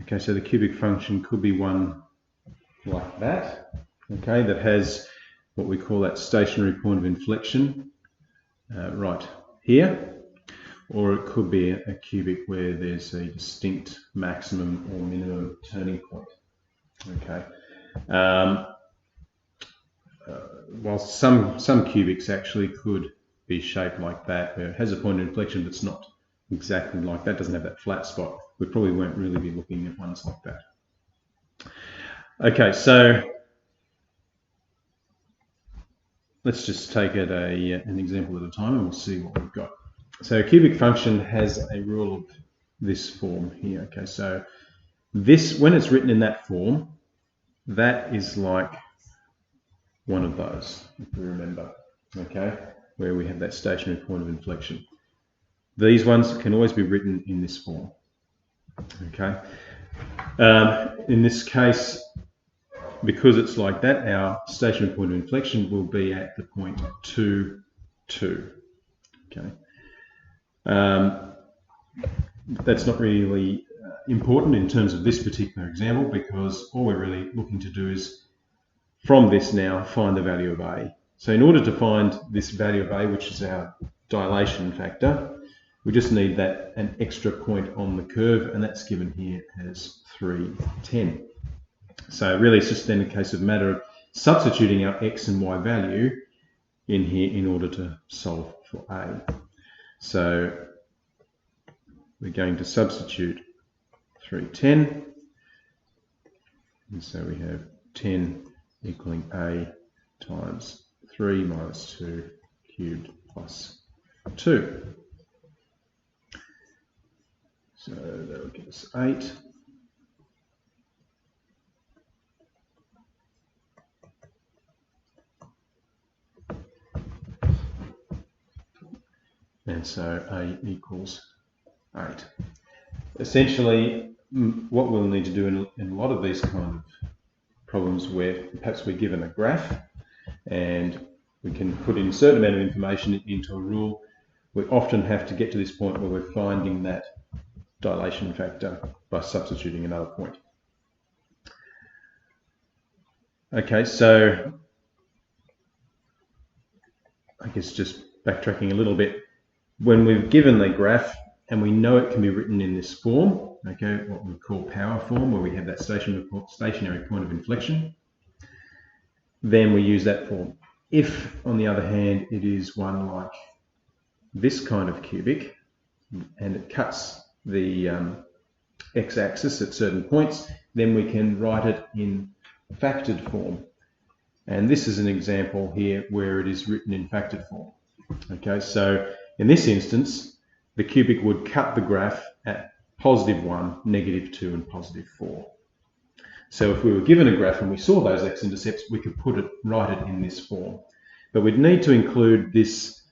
Okay, so the cubic function could be one like that, okay, that has what we call that stationary point of inflection right here, or it could be a cubic where there's a distinct maximum or minimum turning point. Okay. While some cubics actually could be shaped like that, where it has a point of inflection but it's not exactly like that, doesn't have that flat spot, we probably won't really be looking at ones like that. Okay, so let's just take it an example at a time and we'll see what we've got. So a cubic function has a rule of this form here. Okay, so this, when it's written in that form, that is like one of those, if we remember, okay, where we have that stationary point of inflection. These ones can always be written in this form, okay. In this case, because it's like that, our stationary point of inflection will be at the point 2, 2, okay. That's not really important in terms of this particular example, because all we're really looking to do is, from this now, find the value of A. So in order to find this value of A, which is our dilation factor, we just need that an extra point on the curve, and that's given here as 310. So really it's just then a case of matter of substituting our x and y value in here in order to solve for A. So we're going to substitute 310, and so we have 10 equaling A times 3 minus 2 cubed plus 2. So that will give us 8. And so A equals 8. Essentially, what we'll need to do in a lot of these kind of problems where perhaps we're given a graph and we can put in a certain amount of information into a rule, we often have to get to this point where we're finding that dilation factor by substituting another point. Okay, so I guess just backtracking a little bit, when we've given the graph and we know it can be written in this form, okay, what we call power form, where we have that stationary point of inflection, then we use that form. If, on the other hand, it is one like this kind of cubic and it cuts the x-axis at certain points, then we can write it in factored form. And this is an example here where it is written in factored form. Okay, so in this instance, the cubic would cut the graph at +1, -2, and +4. So if we were given a graph and we saw those x-intercepts, we could write it in this form. But we'd need to include this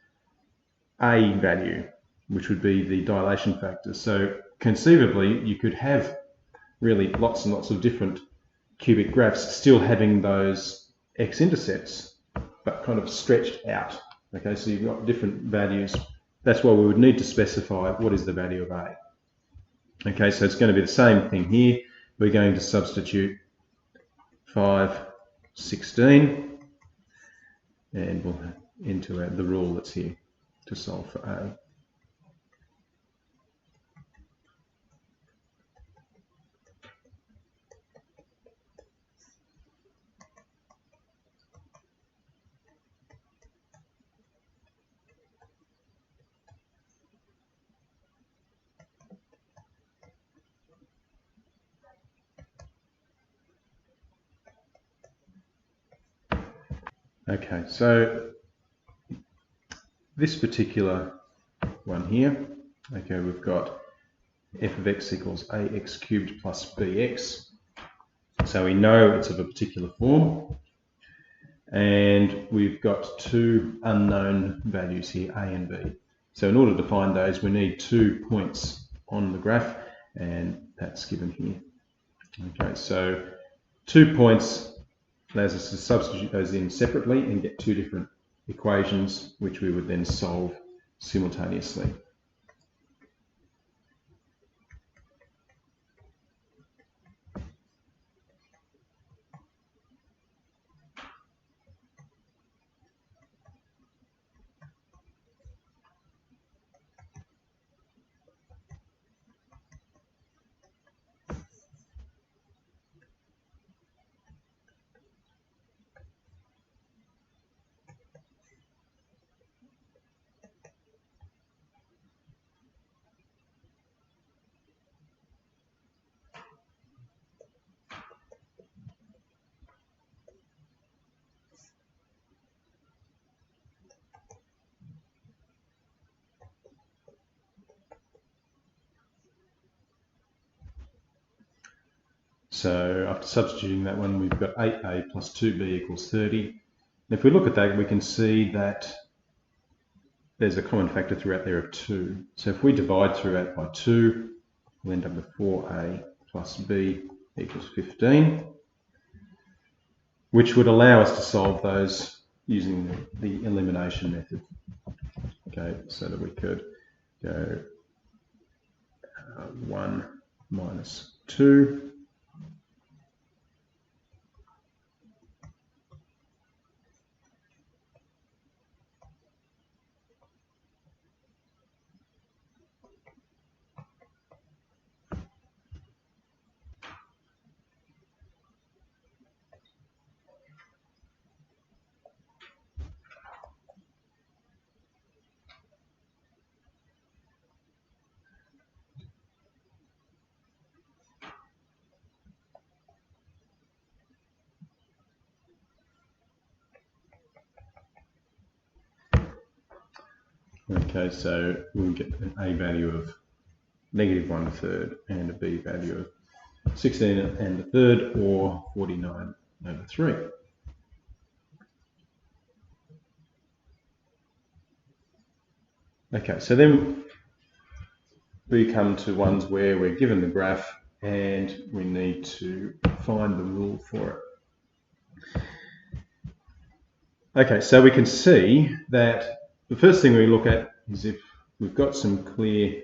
A value, which would be the dilation factor. So conceivably, you could have really lots and lots of different cubic graphs still having those x-intercepts, but kind of stretched out. Okay, so you've got different values. That's why we would need to specify what is the value of A. Okay, so it's going to be the same thing here. We're going to substitute 5, 16, and we'll enter the rule that's here to solve for A. Okay, so this particular one here, okay, we've got f of x equals ax cubed plus bx. So we know it's of a particular form, and we've got two unknown values here, a and b. So in order to find those, we need 2 points on the graph, and that's given here. Okay, so 2 points allows us to substitute those in separately and get 2 different equations, which we would then solve simultaneously. So after substituting that one, we've got 8a plus 2b equals 30. And if we look at that, we can see that there's a common factor throughout there of 2. So if we divide throughout by 2, we'll end up with 4a plus b equals 15, which would allow us to solve those using the elimination method. Okay, so that we could go 1 minus 2. Okay, so we'll get an a value of negative 1/3 and a b value of 16 1/3, or 49/3. Okay, so then we come to ones where we're given the graph and we need to find the rule for it. Okay, so we can see that the first thing we look at is if we've got some clear,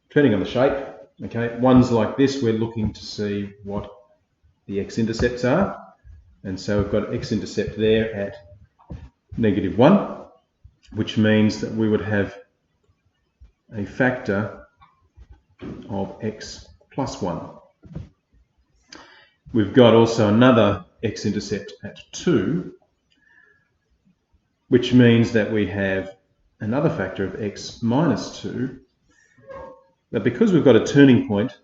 depending on the shape, okay, ones like this, we're looking to see what the x-intercepts are. And so we've got x-intercept there at -1, which means that we would have a factor of x plus 1. We've got also another x-intercept at 2, which means that we have another factor of x minus 2. But because we've got a turning point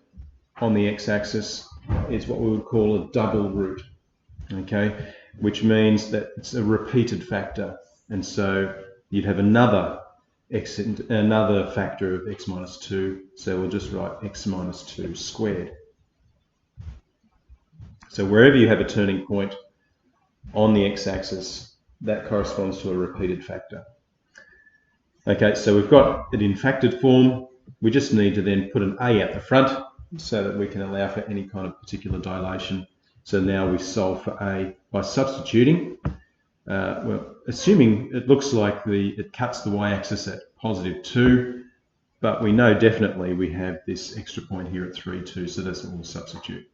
on the x-axis, it's what we would call a double root, okay, which means that it's a repeated factor, and so you'd have another factor of x minus 2, so we'll just write x minus 2 squared. So wherever you have a turning point on the x-axis, that corresponds to a repeated factor. Okay, so we've got it in factored form. We just need to then put an a at the front so that we can allow for any kind of particular dilation. So now we solve for a by substituting. Well, assuming it looks like it cuts the y-axis at +2, but we know definitely we have this extra point here at 3, 2, so that's what we'll substitute.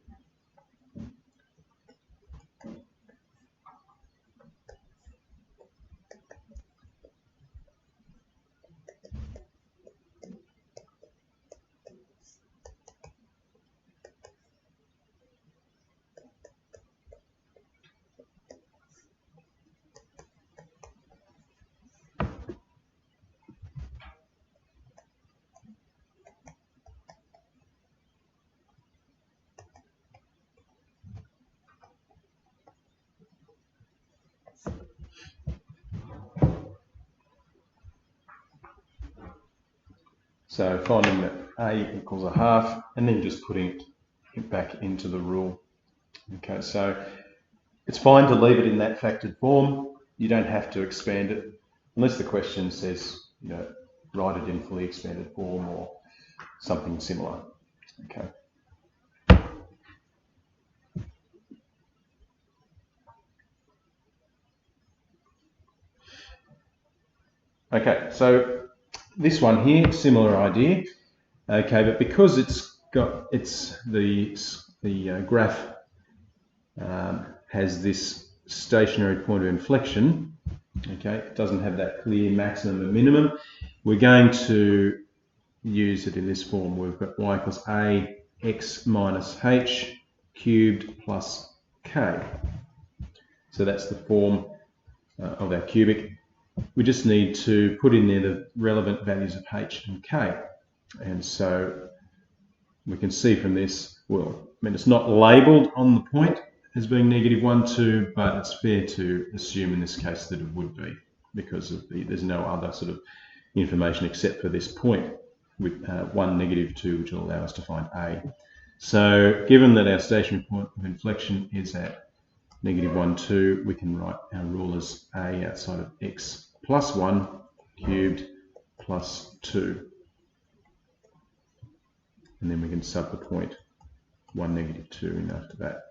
So finding that a equals 1/2 and then just putting it back into the rule. Okay, so it's fine to leave it in that factored form. You don't have to expand it unless the question says, you know, write it in fully expanded form or something similar. Okay. Okay, so this one here, similar idea. Okay, but because the graph has this stationary point of inflection, okay, it doesn't have that clear maximum and minimum, we're going to use it in this form. We've got y equals a x minus h cubed plus k. So that's the form of our cubic. We just need to put in there the relevant values of h and k. And so we can see from this, well, I mean, it's not labelled on the point as being -1, 2, but it's fair to assume in this case that it would be, because of there's no other sort of information except for this point with 1, -2, which will allow us to find a. So given that our stationary point of inflection is at -1, 2, we can write our rule as a outside of x plus 1 cubed plus 2. And then we can sub the point 1, -2 in after that.